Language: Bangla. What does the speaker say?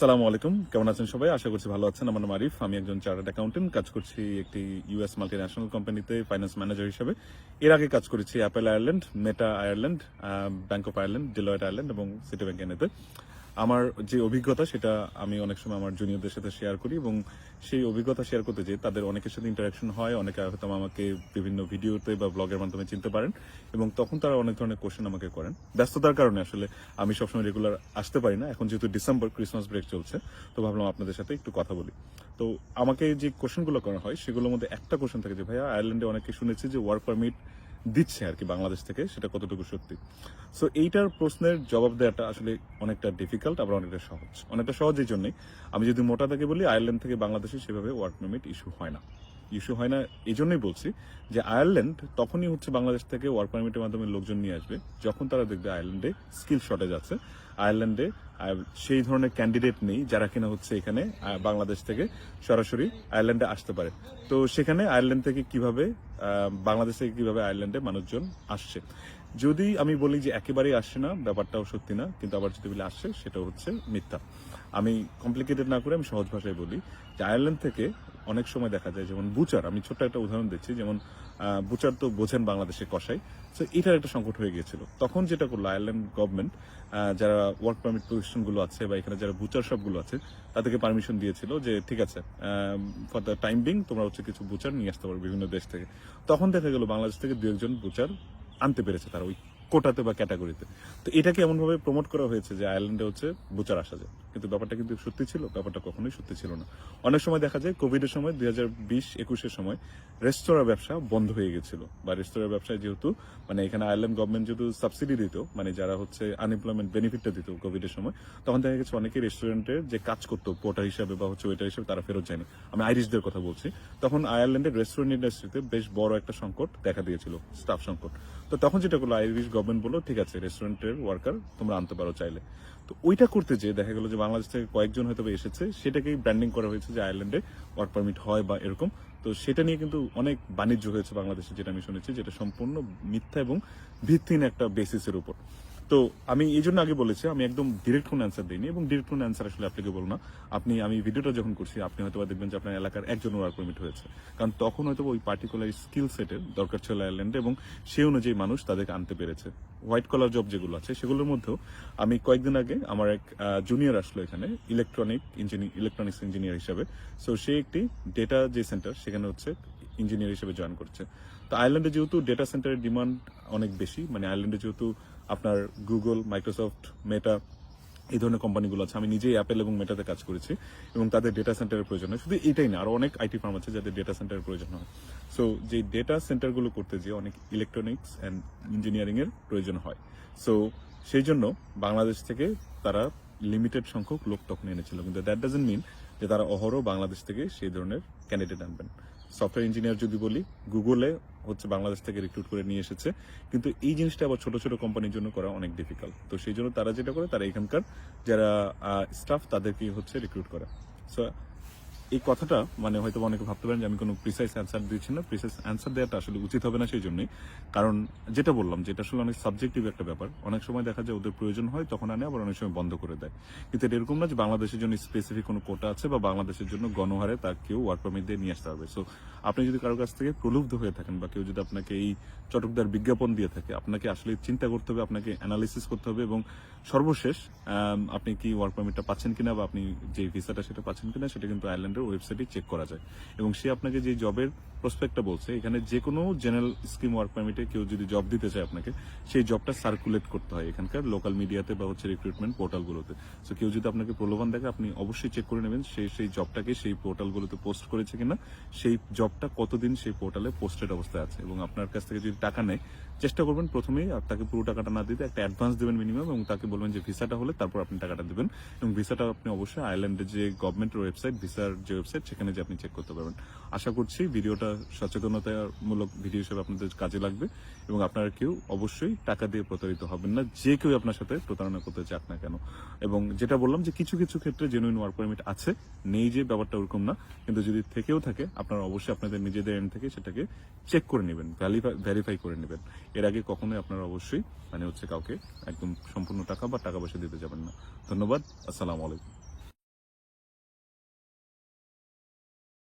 আসসালামু আলাইকুম, কেমন আছেন সবাই? আশা করছি ভালো আছেন। আমার নাম আরিফ, আমি একজন চার্টার্ড অ্যাকাউন্টেন্ট, কাজ করছি একটি ইউএস মাল্টিন্যাশনাল কোম্পানিতে ফাইন্যান্স ম্যানেজার হিসেবে। এর আগে কাজ করেছি Apple Ireland, Meta Ireland, bank of Ireland, Deloitte Ireland এবং সিটি ব্যাংক এনএতে। আমার যে অভিজ্ঞতা সেটা আমি অনেক সময় আমার জুনিয়রদের সাথে শেয়ার করি এবং সেই অভিজ্ঞতা শেয়ার করতে যেয়ে তাদের অনেকের সাথে ইন্টারাকশন হয়, অনেকে হয়তো আমাকে বিভিন্ন ভিডিওতে বা ব্লগের মাধ্যমে চিনতে পারেন এবং তখন তারা অনেক ধরনের কোশ্চেন আমাকে করেন। ব্যস্ততার কারণে আসলে আমি সবসময় রেগুলার আসতে পারি না। এখন যেহেতু ডিসেম্বর, ক্রিসমাস ব্রেক চলছে, তো ভাবলাম আপনাদের সাথে একটু কথা বলি। তো আমাকে যে কোশ্চেনগুলো করা হয় সেগুলোর মধ্যে একটা কোশ্চেন থাকে যে ভাইয়া, আয়ারল্যান্ডে অনেকে শুনেছি যে ওয়ার্ক পারমিট দিচ্ছে আর কি বাংলাদেশ থেকে, সেটা কতটুকু সত্যি? সো এইটার প্রশ্নের জবাব দেওয়াটা আসলে অনেকটা ডিফিকাল্ট, আবার অনেকটা সহজ এই জন্যই, আমি যদি মোটা থেকে বলি, আয়ারল্যান্ড থেকে বাংলাদেশে সেভাবে ওয়ার্ক পারমিট ইস্যু হয় না। এই জন্যই বলছি যে আয়ারল্যান্ড তখনই হচ্ছে বাংলাদেশ থেকে ওয়ার্ক পারমিটের মাধ্যমে লোকজন নিয়ে আসবে যখন তারা দেখবে আয়ারল্যান্ডে স্কিল শর্টেজ আছে, আয়ারল্যান্ডে সেই ধরনের ক্যান্ডিডেট নেই যারা কিনা হচ্ছে এখানে বাংলাদেশ থেকে সরাসরি আয়ারল্যান্ডে আসতে পারে। তো সেখানে আয়ারল্যান্ড থেকে কিভাবে বাংলাদেশ থেকে কিভাবে আয়ারল্যান্ডে মানুষজন আসছে, যদি আমি বলি যে একেবারেই আসছে না, ব্যাপারটাও সত্যি না, কিন্তু আবার যদি বলি আসছে, সেটা হচ্ছে মিথ্যা। আমি কমপ্লিকেটেড না করে আমি সহজ ভাষায় বলি যে আয়ারল্যান্ড থেকে অনেক সময় দেখা যায়, যেমন বুচার, আমি ছোট্ট একটা উদাহরণ দিচ্ছি, যেমন বুচার তো বোঝেন বাংলাদেশে কসাই, সো এটার একটা সংকট হয়ে গিয়েছিল। তখন যেটা করলো আয়ারল্যান্ড গভর্নমেন্ট, যারা ওয়ার্ক পারমিট পজিশনগুলো আছে বা এখানে যারা বুচার শপগুলো আছে তাদেরকে পারমিশন দিয়েছিল যে ঠিক আছে, ফর দ্য টাইম বিং তোমরা হচ্ছে কিছু বুচার নিয়ে আসতে পারো বিভিন্ন দেশ থেকে। তখন দেখা গেল বাংলাদেশ থেকে দু একজন বুচার আনতে পেরেছে তারা ওই কোটাতে বা ক্যাটাগরিতে। তো এটাকে এমনভাবে প্রমোট করা হয়েছে যে আয়ারল্যান্ডে হচ্ছে বুচার আসা যায়, কিন্তু ব্যাপারটা কিন্তু সত্যি ছিল? ব্যাপারটা কখনোই সত্যি ছিল না। অনেক সময় দেখা যায় কোভিডের সময় 2020-21-এর সময় রেস্তোরাঁ ব্যবসা বন্ধ হয়ে গেছিল, বা রেস্তোরাঁ ব্যবসায় যেহেতু মানে এখানে আয়ারল্যান্ড গভর্নমেন্ট যেহেতু সাবসিডি দিত, মানে যারা হচ্ছে আনএমপ্লয়মেন্ট বেনিফিটটা দিত কোভিডের সময়, তখন দেখা গেছে অনেকেই রেস্টুরেন্টের যে কাজ করতো পোর্টার হিসাবে বা হচ্ছে ওয়েটার হিসাবে তারা ফেরত যায়নি। আমি আইরিশদের কথা বলছি। তখন আয়ারল্যান্ডের রেস্টুরেন্ট ইন্ডাস্ট্রিতে বেশ বড় একটা সংকট দেখা দিয়েছিল, স্টাফ সংকট। তো তখন যেটা করলো আইরিশ গভর্নমেন্ট বললো ঠিক আছে, রেস্টুরেন্টের ওয়ার্কার তোমরা আনতে পারো চাইলে। তো ওইটা করতে যেয়ে দেখা গেল যে বাংলাদেশ থেকে কয়েকজন হয়তো এসেছে, সেটাকেই ব্র্যান্ডিং করা হয়েছে যে আয়ারল্যান্ডে ওয়ার্ক পারমিট হয় বা এরকম। তো সেটা নিয়ে কিন্তু অনেক বাণিজ্য হয়েছে বাংলাদেশে, যেটা আমি শুনেছি, যেটা সম্পূর্ণ মিথ্যা এবং ভিত্তিহীন একটা বেসিসের উপর। তো আমি এই জন্য আগে বলেছি আমি একদম ডিরেক্ট কোন অ্যান্সার দিইনি, এবং ডিরেক্ট কোন অ্যান্সার আসলে অ্যাপ্লিকেবল না। আমি ভিডিওটা যখন করছি, আপনি হয়তো দেখবেন যে আপনার এলাকার একজন ওয়ার্ক পারমিট হয়েছে, কারণ তখন হয়তো ওই পার্টিকুলার স্কিল সেটের দরকার ছিল আয়ারল্যান্ডে, এবং সেই অনুযায়ী মানুষ তাদেরকে আনতে পেরেছে। হোয়াইট কলার জব যেগুলো আছে সেগুলোর মধ্যেও আমি কয়েকদিন আগে আমার এক জুনিয়র আসলো এখানে ইলেকট্রনিক্স ইঞ্জিনিয়ার হিসাবে। সো সে একটি ডেটা যে সেন্টার সেখানে হচ্ছে ইঞ্জিনিয়ার হিসেবে জয়েন করছে। তো আয়ারল্যান্ডে যেহেতু ডেটা সেন্টারের ডিমান্ড অনেক বেশি, মানে আয়ারল্যান্ডে যেহেতু আপনার গুগল, মাইক্রোসফট, মেটা এই ধরনের কোম্পানিগুলো আছে, আমি নিজেই অ্যাপেল এবং মেটাতে কাজ করেছি, এবং তাদের ডেটা সেন্টারের প্রয়োজন হয়। শুধু এটাই না, আরো অনেক আইটি ফার্ম আছে যাদের ডেটা সেন্টারের প্রয়োজন হয়। সো যে ডেটা সেন্টারগুলো করতে গিয়ে অনেক ইলেকট্রনিক্স অ্যান্ড ইঞ্জিনিয়ারিং এর প্রয়োজন হয়। সো সেই জন্য বাংলাদেশ থেকে তারা লিমিটেড সংখ্যক লোক তখন এনেছিল, কিন্তু দ্যাট ডাজন্ট মিন যে তারা অহরহ বাংলাদেশ থেকে সেই ধরনের ক্যান্ডিডেট আনবেন। সফটওয়্যার ইঞ্জিনিয়ার যদি বলি, গুগলে হচ্ছে বাংলাদেশ থেকে রিক্রুট করে নিয়ে এসেছে, কিন্তু এই জিনিসটা আবার ছোট ছোট কোম্পানির জন্য করা অনেক ডিফিকাল্ট। তো সেই জন্য তারা যেটা করে, তারা এখানকার যারা স্টাফ তাদেরকে হচ্ছে রিক্রুট করে। সো এই কথাটা মানে হয়তো অনেকে ভাবতে পারেন যে আমি কোনো প্রিসাইজ অ্যান্সার দিচ্ছি না। প্রিসাইজ অ্যান্সার দেওয়াটা আসলে উচিত হবে না সেই জন্যই, কারণ যেটা বললাম যেটা আসলে অনেক সাবজেক্টিভ একটা ব্যাপার। অনেক সময় দেখা যায় ওদের প্রয়োজন হয় তখন আনে, আবার অনেক সময় বন্ধ করে দেয়। কিন্তু এটা এরকম না যে বাংলাদেশের জন্য স্পেসিফিক কোনো কোটা আছে বা বাংলাদেশের জন্য গণহারে তার কেউ ওয়ার্ক পারমিট দিয়ে নিয়ে আসতে হবে। সো আপনি যদি কারোর কাছ থেকে প্রলুব্ধ হয়ে থাকেন বা কেউ যদি আপনাকে এই চটকদার বিজ্ঞাপন দিয়ে থাকে, আপনাকে আসলে চিন্তা করতে হবে, আপনাকে অ্যানালিসিস করতে হবে, এবং সর্বশেষ আপনি কি ওয়ার্ক পারমিটটা পাচ্ছেন কিনা বা আপনি যে ভিসাটা সেটা পাচ্ছেন কিনা সেটা কিন্তু আয়ারল্যান্ডের ওয়েবসাইটে চেক করা যায়। এবং সে আপনাকে যে জবের প্রসপেক্টটা বলছে, এখানে যে কোনো জেনারেল স্কিম ওয়ার্ক পারমিটে কেউ যদি জব দিতে চায় আপনাকে, সেই জবটা সার্কুলেট করতে হয় এখানকার লোকাল মিডিয়াতে বা হচ্ছে রিক্রুটমেন্ট পোর্টালগুলোতে। সো কেউ যদি আপনাকে প্রলোভন দেখে, আপনি অবশ্যই চেক করে নেবেন সেই জবটাকে সেই পোর্টালগুলোতে পোস্ট করেছে কিনা, সেই জবটা কতদিন সেই পোর্টালে পোস্টেড অবস্থায় আছে, এবং আপনার কাছ থেকে যদি টাকা নেয়, চেষ্টা করবেন প্রথমেই তাকে পুরো টাকাটা না দিতে একটা অ্যাডভান্স দেবেন মিনিমাম, এবং তাকে বলবেন যে ভিসাটা হলে তারপর আপনি টাকাটা দেবেন। এবং ভিসাটা আপনি অবশ্যই আয়ারল্যান্ডের যে গভর্নমেন্টের ওয়েবসাইট, ভিসার যে ওয়েবসাইট, সেখানে যে আপনি চেক করতে পারবেন। আশা করছি ভিডিওটা সচেতনতামূলক ভিডিও হিসেবে আপনাদের কাজে লাগবে, এবং আপনারা কেউ অবশ্যই টাকা দিয়ে প্রতারিত হবেন না, যে কেউ আপনার সাথে প্রতারণা করতে চাক না কেন। এবং যেটা বললাম যে কিছু কিছু ক্ষেত্রে জেনুইন ওয়ার্ক পারমিট আছে, নেই যে ব্যাপারটা ওরকম না, কিন্তু যদি থেকেও থাকে আপনারা অবশ্যই আপনাদের নিজেদের এন্ড থেকে সেটাকে চেক করে নেবেন, ভেরিফাই করে নেবেন। এর আগে কখনোই আপনারা অবশ্যই মানে হচ্ছে কাউকে একদম সম্পূর্ণ টাকা বা টাকা পয়সা দিতে যাবেন না। ধন্যবাদ। আসসালামু আলাইকুম।